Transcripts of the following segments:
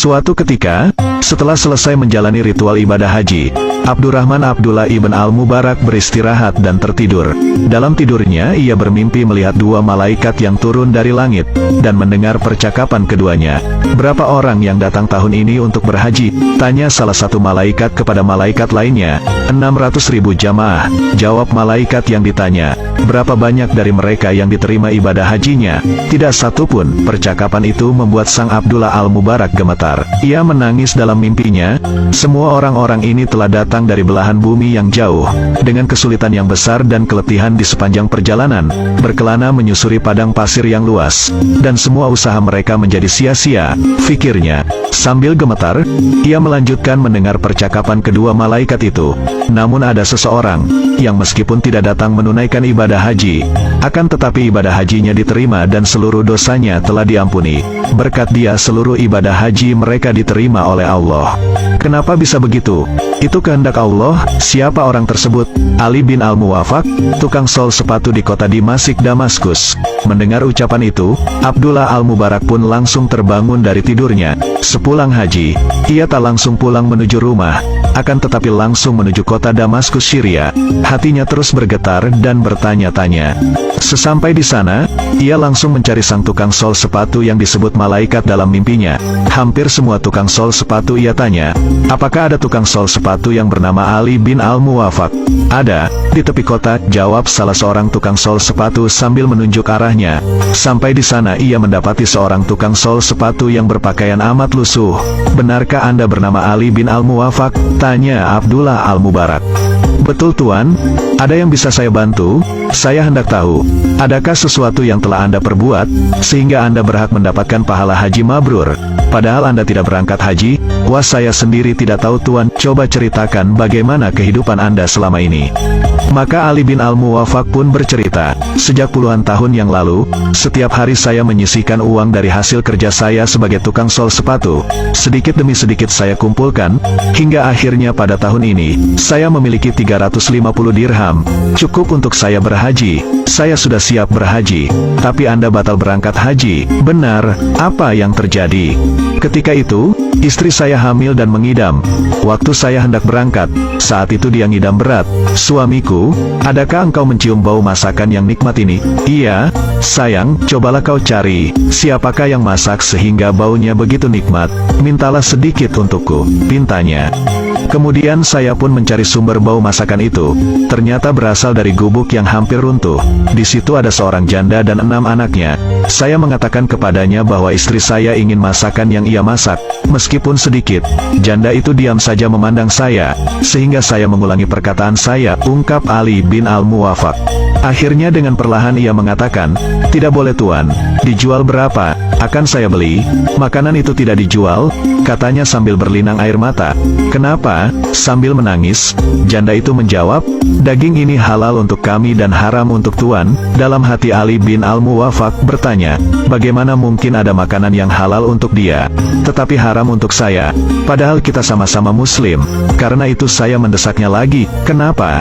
Suatu ketika, setelah selesai menjalani ritual ibadah haji, Abdurrahman Abdullah ibn al-Mubarak beristirahat dan tertidur. Dalam tidurnya ia bermimpi melihat dua malaikat yang turun dari langit, dan mendengar percakapan keduanya. "Berapa orang yang datang tahun ini untuk berhaji?" tanya salah satu malaikat kepada malaikat lainnya. 600.000 jamaah, jawab malaikat yang ditanya. "Berapa banyak dari mereka yang diterima ibadah hajinya?" Tidak satu pun. Percakapan itu membuat sang Abdullah al-Mubarak gemetar. Ia menangis dalam mimpinya. Semua orang-orang ini telah datang dari belahan bumi yang jauh, dengan kesulitan yang besar dan keletihan di sepanjang perjalanan, berkelana menyusuri padang pasir yang luas, dan semua usaha mereka menjadi sia-sia, pikirnya. Sambil gemetar, ia melanjutkan mendengar percakapan kedua malaikat itu. Namun ada seseorang, yang meskipun tidak datang menunaikan ibadah haji, akan tetapi ibadah hajinya diterima dan seluruh dosanya telah diampuni. Berkat dia seluruh ibadah haji mereka diterima oleh Allah. Kenapa bisa begitu? Itu kehendak Allah. Siapa orang tersebut? Ali bin al-Muwafaq, tukang sol sepatu di kota Dimasik, Damaskus. Mendengar ucapan itu, Abdullah al-Mubarak pun langsung terbangun dari tidurnya. Sepulang haji, ia tak langsung pulang menuju rumah, akan tetapi langsung menuju kota Damaskus, Syria. Hatinya terus bergetar dan bertanya-tanya. Sesampai di sana, ia langsung mencari sang tukang sol sepatu yang disebut malaikat dalam mimpinya. Hampir semua tukang sol sepatu ia tanya, "Apakah ada tukang sol sepatu yang bernama Ali bin al-Muwafaq?" "Ada, di tepi kota," jawab salah seorang tukang sol sepatu sambil menunjuk arahnya. Sampai di sana ia mendapati seorang tukang sol sepatu yang berpakaian amat lusuh. "Benarkah Anda bernama Ali bin al-Muwafaq?" tanya Abdullah al-Mubarak. "Betul Tuan, ada yang bisa saya bantu? Saya hendak tahu, adakah sesuatu yang telah Anda perbuat, sehingga Anda berhak mendapatkan pahala haji mabrur? Padahal Anda tidak berangkat haji." "Wah, saya sendiri tidak tahu Tuan, coba ceritakan bagaimana kehidupan Anda selama ini." Maka Ali bin al-Muwafaq pun bercerita, "Sejak puluhan tahun yang lalu, setiap hari saya menyisihkan uang dari hasil kerja saya sebagai tukang sol sepatu. Sedikit demi sedikit saya kumpulkan, hingga akhirnya pada tahun ini, saya memiliki 350 dirham, cukup untuk saya berhaji. Saya sudah siap berhaji, tapi Anda batal berangkat haji. Benar, apa yang terjadi?" "Ketika itu, istri saya hamil dan mengidam. Waktu saya hendak berangkat, saat itu dia ngidam berat. Suamiku, adakah engkau mencium bau masakan yang nikmat ini?" "Iya, sayang, cobalah kau cari, siapakah yang masak sehingga baunya begitu nikmat. Mintalah sedikit untukku," pintanya. Kemudian saya pun mencari sumber bau masakan itu. Ternyata berasal dari gubuk yang hampir runtuh. Di situ ada seorang janda dan 6 anaknya. Saya mengatakan kepadanya bahwa istri saya ingin masakan yang ia masak, meskipun sedikit. Janda itu diam saja memandang saya, sehingga saya mengulangi perkataan saya, ungkap Ali bin al-Muwafaq. Akhirnya dengan perlahan ia mengatakan, "Tidak boleh Tuan, dijual berapa? Akan saya beli." "Makanan itu tidak dijual," katanya sambil berlinang air mata. "Kenapa?" Sambil menangis, janda itu menjawab, "Daging ini halal untuk kami dan haram untuk Tuan." Dalam hati Ali bin al-Muwafaq bertanya, bagaimana mungkin ada makanan yang halal untuk dia, tetapi haram untuk saya? Padahal kita sama-sama muslim. Karena itu saya mendesaknya lagi, "Kenapa?"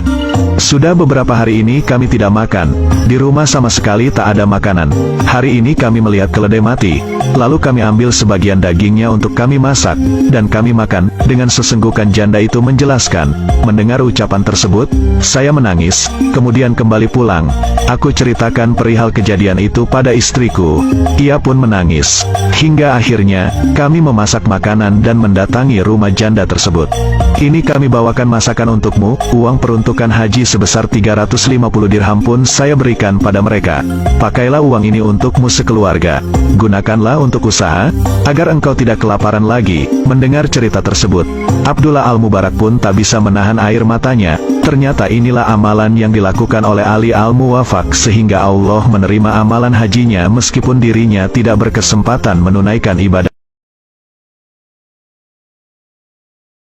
"Sudah beberapa hari ini kami tidak makan. Di rumah sama sekali tak ada makanan. Hari ini kami melihat keledai mati. Lalu kami ambil sebagian dagingnya untuk kami masak, dan kami makan." Dengan sesenggukan janda itu menjelaskan. Mendengar ucapan tersebut, saya menangis, kemudian kembali pulang. Aku ceritakan perihal kejadian itu pada istriku. Ia pun menangis. Hingga akhirnya, kami memasak makanan dan mendatangi rumah janda tersebut. "Ini kami bawakan masakan untukmu." Uang peruntukan haji sebesar 350 dirham pun saya berikan pada mereka. "Pakailah uang ini untukmu sekeluarga. Gunakanlah untuk usaha, agar engkau tidak kelaparan lagi." Mendengar cerita tersebut, Abdullah al-Mubarak pun tak bisa menahan air matanya. Ternyata inilah amalan yang dilakukan oleh Ali al-Muwafaq sehingga Allah menerima amalan hajinya meskipun dirinya tidak berkesempatan menunaikan ibadah